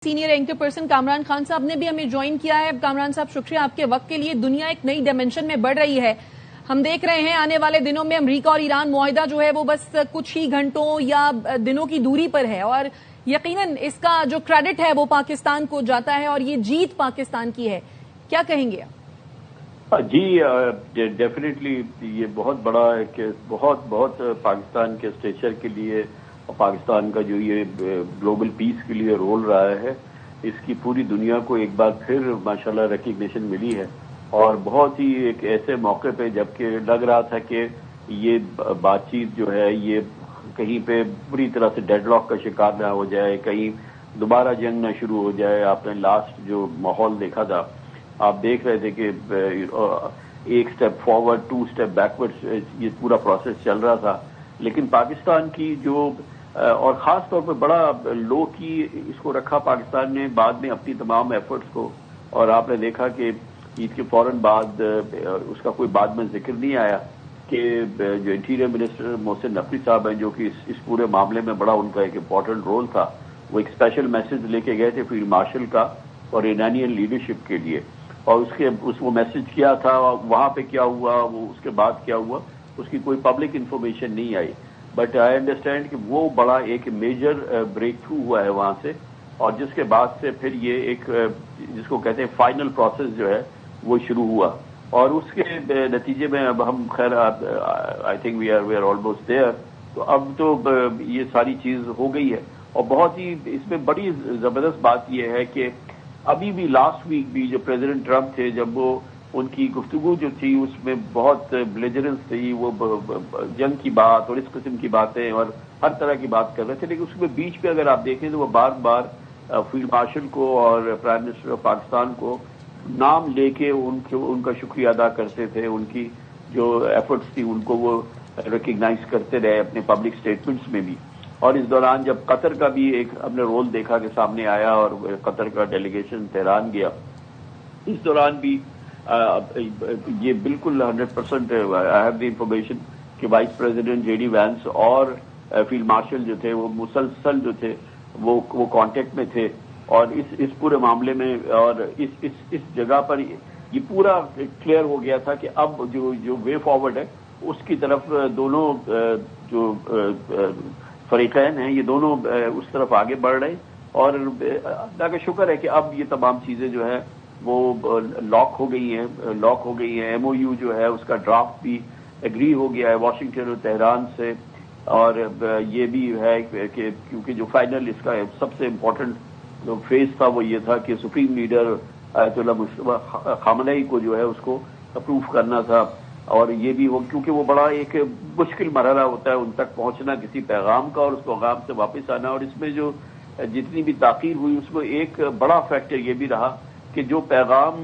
Senior anchor person Kamran Khan साहब ने भी हमें ज्वाइन किया है। कामरान साहब, शुक्रिया आपके वक्त के लिए। दुनिया एक नई डायमेंशन में बढ़ रही है। हम देख रहे हैं आने वाले दिनों में अमेरिका और ईरान मुआहिदा जो है वो बस कुछ ही घंटों या दिनों की दूरी पर है और यकीनन इसका जो क्रेडिट है वो पाकिस्तान को जाता है और ये जीत पाकिस्तान की है। क्या कहेंगे आप? जी डेफिनेटली ये बहुत बड़ा है कि बहुत पाकिस्तान के स्टेचर के लिए और पाकिस्तान का जो ये ग्लोबल पीस के लिए रोल रहा है, इसकी पूरी दुनिया को एक बार फिर माशाल्लाह रिकग्निशन मिली है। और बहुत ही एक ऐसे मौके पे जबकि लग रहा था कि ये बातचीत जो है ये कहीं पे बुरी तरह से डेडलॉक का शिकार ना हो जाए, कहीं दोबारा जंग ना शुरू हो जाए। आपने लास्ट जो माहौल देखा था, आप देख रहे थे कि एक स्टेप फॉरवर्ड 2 स्टेप बैकवर्ड ये पूरा प्रोसेस चल रहा था। लेकिन पाकिस्तान की जो और ख़ास तौर पर बड़ा लो की इसको रखा पाकिस्तान ने बाद में अपनी तमाम एफर्ट्स को। और आपने देखा कि ईद के फौरन बाद उसका कोई बाद में जिक्र नहीं आया कि जो इंटीरियर मिनिस्टर मोहसिन नकवी साहब हैं, जो कि इस पूरे मामले में बड़ा उनका एक इम्पॉर्टेंट रोल था, वो एक स्पेशल मैसेज लेके गए थे फील्ड मार्शल का और इरानियन लीडरशिप के लिए। और वो मैसेज किया था, वहां पे क्या हुआ, वो उसके बाद क्या हुआ, उसकी कोई पब्लिक इन्फॉर्मेशन नहीं आई। बट आई अंडरस्टैंड कि वो बड़ा एक मेजर ब्रेक थ्रू हुआ है वहां से, और जिसके बाद से फिर ये एक जिसको कहते हैं फाइनल प्रोसेस जो है वो शुरू हुआ। और उसके नतीजे में अब हम खैर I think we are almost there. तो अब तो ये सारी चीज हो गई है। और बहुत ही इसमें बड़ी जबरदस्त बात यह है कि अभी भी लास्ट वीक भी जो प्रेसिडेंट ट्रंप थे, जब वो उनकी गुफ्तगू जो थी उसमें बहुत ब्लेजरेंस थी, वो जंग की बात और इस किस्म की बातें और हर तरह की बात कर रहे थे। लेकिन उसमें बीच पे अगर आप देखें तो वो बार बार फील्ड मार्शल को और प्राइम मिनिस्टर ऑफ पाकिस्तान को नाम लेके उनका शुक्रिया अदा करते थे। उनकी जो एफर्ट्स थी उनको वो रिकग्नाइज करते रहे अपने पब्लिक स्टेटमेंट्स में भी। और इस दौरान जब कतर का भी एक हमने रोल देखा कि सामने आया और कतर का डेलीगेशन तेहरान गया, इस दौरान भी ये बिल्कुल 100% आई हैव द इंफॉर्मेशन कि वाइस प्रेसिडेंट जेडी वैंस और फील्ड मार्शल जो थे वो मुसलसल जो थे वो कांटेक्ट में थे। और इस पूरे मामले में और इस जगह पर ये पूरा क्लियर हो गया था कि अब जो वे फॉरवर्ड है उसकी तरफ दोनों जो फरीकैन हैं ये दोनों उस तरफ आगे बढ़ रहे। और अल्लाह का शुक्र है कि अब ये तमाम चीजें जो है वो लॉक हो गई हैं। एमओयू जो है उसका ड्राफ्ट भी एग्री हो गया है वाशिंगटन और तेहरान से। और ये भी है कि क्योंकि जो फाइनल इसका सबसे इम्पोर्टेंट जो फेज था वो ये था कि supreme leader Ayatollah Mustafa Khamenei को जो है उसको अप्रूव करना था। और ये भी हो क्योंकि वो बड़ा एक मुश्किल मरहला होता है उन तक पहुंचना किसी पैगाम का और उस पैगाम से वापस आना। और इसमें जो जितनी भी ताख़ीर हुई उसमें एक बड़ा फैक्टर ये भी रहा कि जो पैगाम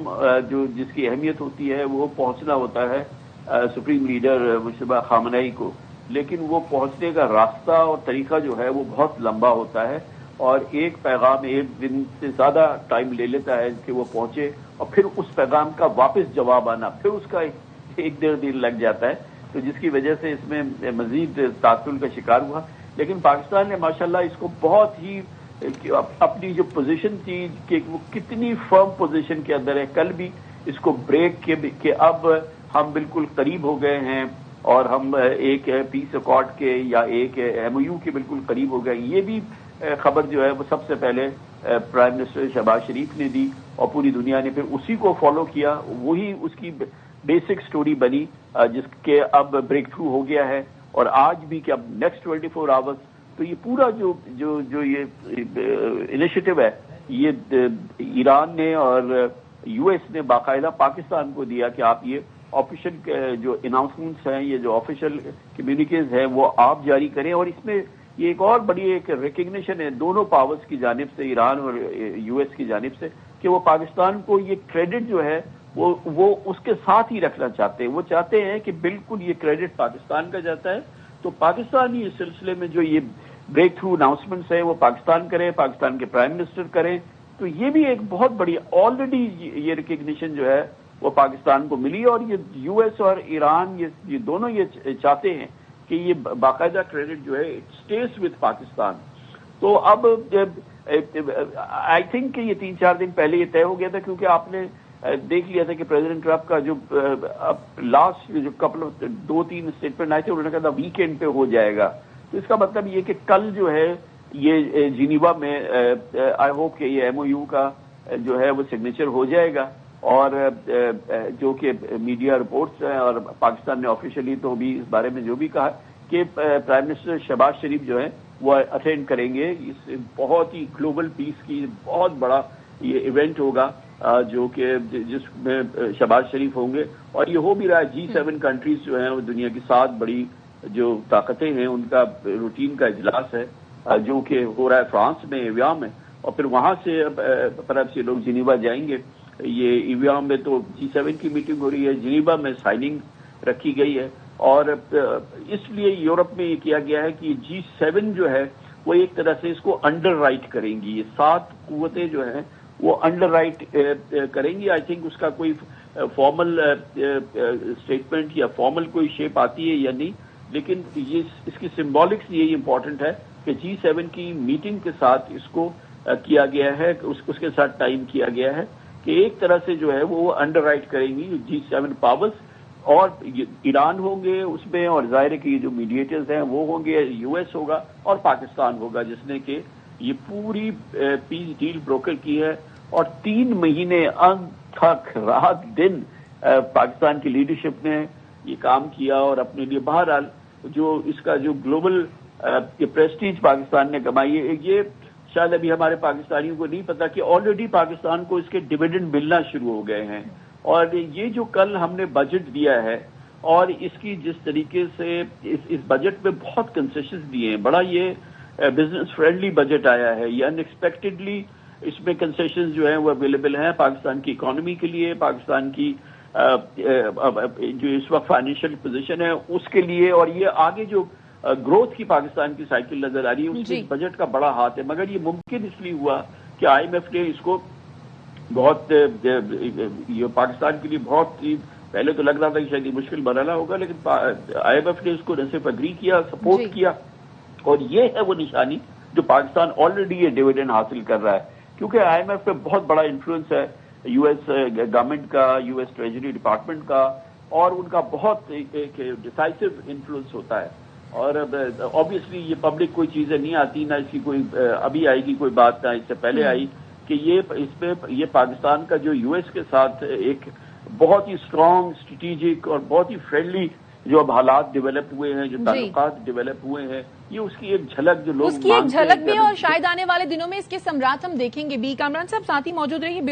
जो जिसकी अहमियत होती है वो पहुंचना होता है सुप्रीम लीडर मुस्तफा खामनेई को, लेकिन वो पहुंचने का रास्ता और तरीका जो है वो बहुत लंबा होता है। और एक पैगाम एक दिन से ज्यादा टाइम ले लेता है कि वो पहुंचे और फिर उस पैगाम का वापस जवाब आना, फिर उसका 1-1.5 दिन लग जाता है। तो जिसकी वजह से इसमें मजीद तासुल का शिकार हुआ। लेकिन पाकिस्तान ने माशाल्लाह इसको बहुत ही अपनी जो पोजीशन थी कि वो कितनी फर्म पोजीशन के अंदर है, कल भी इसको ब्रेक के अब हम बिल्कुल करीब हो गए हैं और हम एक पीस अकॉर्ड के या एक एमओयू के बिल्कुल करीब हो गए। ये भी खबर जो है वो सबसे पहले प्राइम मिनिस्टर शहबाज शरीफ ने दी और पूरी दुनिया ने फिर उसी को फॉलो किया। वही उसकी बेसिक स्टोरी बनी जिसके अब ब्रेक थ्रू हो गया है। और आज भी कि अब नेक्स्ट 24 आवर्स तो ये पूरा जो ये इनिशिएटिव है ये ईरान ने और यूएस ने बाकायदा पाकिस्तान को दिया कि आप ये ऑफिशियल जो अनाउंसमेंट्स हैं, ये जो ऑफिशियल कम्युनिकेज हैं वो आप जारी करें। और इसमें ये एक और बड़ी एक रिकग्निशन है दोनों पावर्स की जानिब से, ईरान और यूएस की जानिब से, कि वो पाकिस्तान को ये क्रेडिट जो है वो उसके साथ ही रखना चाहते हैं। वो चाहते हैं कि बिल्कुल ये क्रेडिट पाकिस्तान का जाता है। तो पाकिस्तान ही इस सिलसिले में जो ये ब्रेक थ्रू अनाउंसमेंट्स है वो पाकिस्तान करे, पाकिस्तान के प्राइम मिनिस्टर करें। तो ये भी एक बहुत बड़ी ऑलरेडी ये रिकग्निशन जो है वो पाकिस्तान को मिली। और ये यूएस और ईरान ये दोनों ये चाहते हैं कि ये बाकायदा क्रेडिट जो है इट स्टेज विद पाकिस्तान। तो अब आई थिंक ये 3-4 दिन पहले ये तय हो गया था, क्योंकि आपने देख लिया था कि प्रेसिडेंट ट्रंप का जो लास्ट जो कपल ऑफ 2-3 स्टेटमेंट आए थे, उन्होंने कहा था वीकेंड पे हो जाएगा। तो इसका मतलब ये कि कल जो है ये जिनीवा में आई होप कि ये MOU का जो है वो सिग्नेचर हो जाएगा। और जो कि मीडिया रिपोर्ट्स हैं और पाकिस्तान ने ऑफिशियली तो भी इस बारे में जो भी कहा कि प्राइम मिनिस्टर शहबाज शरीफ जो है वो अटेंड करेंगे। इस बहुत ही ग्लोबल पीस की बहुत बड़ा ये इवेंट होगा जो कि जिसमें शहबाज शरीफ होंगे। और ये हो भी रहा है, G7 कंट्रीज जो हैं वो दुनिया की 7 बड़ी जो ताकतें हैं उनका रूटीन का इजलास है जो कि हो रहा है फ्रांस में, एवियम में। और फिर वहां से परहैप्स ये लोग जिनीवा जाएंगे। ये एवियम में तो G7 की मीटिंग हो रही है, जिनीवा में साइनिंग रखी गई है। और इसलिए यूरोप में ये किया गया है कि G7 जो है वो एक तरह से इसको अंडर राइट करेंगी। ये 7 कुव्वतें जो हैं वो अंडर राइट करेंगी। आई थिंक उसका कोई फॉर्मल स्टेटमेंट या फॉर्मल कोई शेप आती है या नहीं, लेकिन ये इसकी सिंबॉलिक्स यही इंपॉर्टेंट है कि G7 की मीटिंग के साथ इसको किया गया है, उसके साथ टाइम किया गया है कि एक तरह से जो है वो अंडर राइट करेंगी G7 पावर्स। और ईरान होंगे उसमें, और जाहिर है कि ये जो मीडिएटर्स हैं वो होंगे, US होगा और पाकिस्तान होगा, जिसने कि ये पूरी पीस डील ब्रोकर की है। और 3 महीने अनथक रात दिन पाकिस्तान की लीडरशिप ने ये काम किया और अपने लिए बहरहाल जो इसका जो ग्लोबल प्रेस्टीज पाकिस्तान ने कमाई है, ये शायद अभी हमारे पाकिस्तानियों को नहीं पता कि ऑलरेडी पाकिस्तान को इसके डिविडेंड मिलना शुरू हो गए हैं। और ये जो कल हमने बजट दिया है और इसकी जिस तरीके से इस बजट में बहुत कंसेशंस दिए हैं, बड़ा ये बिजनेस फ्रेंडली बजट आया है। ये अनएक्सपेक्टेडली इसमें कंसेशंस जो हैं वो अवेलेबल हैं पाकिस्तान की इकोनॉमी के लिए, पाकिस्तान की जो इस वक्त फाइनेंशियल पोजीशन है उसके लिए। और ये आगे जो ग्रोथ की पाकिस्तान की साइकिल नजर आ रही है उसमें इस बजट का बड़ा हाथ है। मगर ये मुमकिन इसलिए हुआ कि IMF ने इसको बहुत ये पाकिस्तान के लिए बहुत ही पहले तो लग रहा था कि शायद ये मुश्किल बनाना होगा, लेकिन IMF ने इसको न सिर्फ एग्री किया, सपोर्ट किया। और ये है वो निशानी जो पाकिस्तान ऑलरेडी ये डिविडेंड हासिल कर रहा है, क्योंकि IMF पे बहुत बड़ा इन्फ्लुएंस है US गवर्नमेंट का, US ट्रेजरी डिपार्टमेंट का, और उनका बहुत डिसाइसिव इन्फ्लुएंस होता है। और ऑब्वियसली ये पब्लिक कोई चीजें नहीं आती, ना इसकी कोई अभी आएगी कोई बात, ना इससे पहले आई कि ये पाकिस्तान का जो US के साथ एक बहुत ही स्ट्रांग स्ट्रेटेजिक और बहुत ही फ्रेंडली जो अब हालात डेवलप हुए हैं, जो ताल्लुकात डेवलप हुए हैं, ये उसकी एक झलक जो लोग उसकी एक झलक भी, और शायद आने वाले दिनों में इसके सम्राट हम देखेंगे भी। कामरान साहब साथ ही मौजूद रहिए।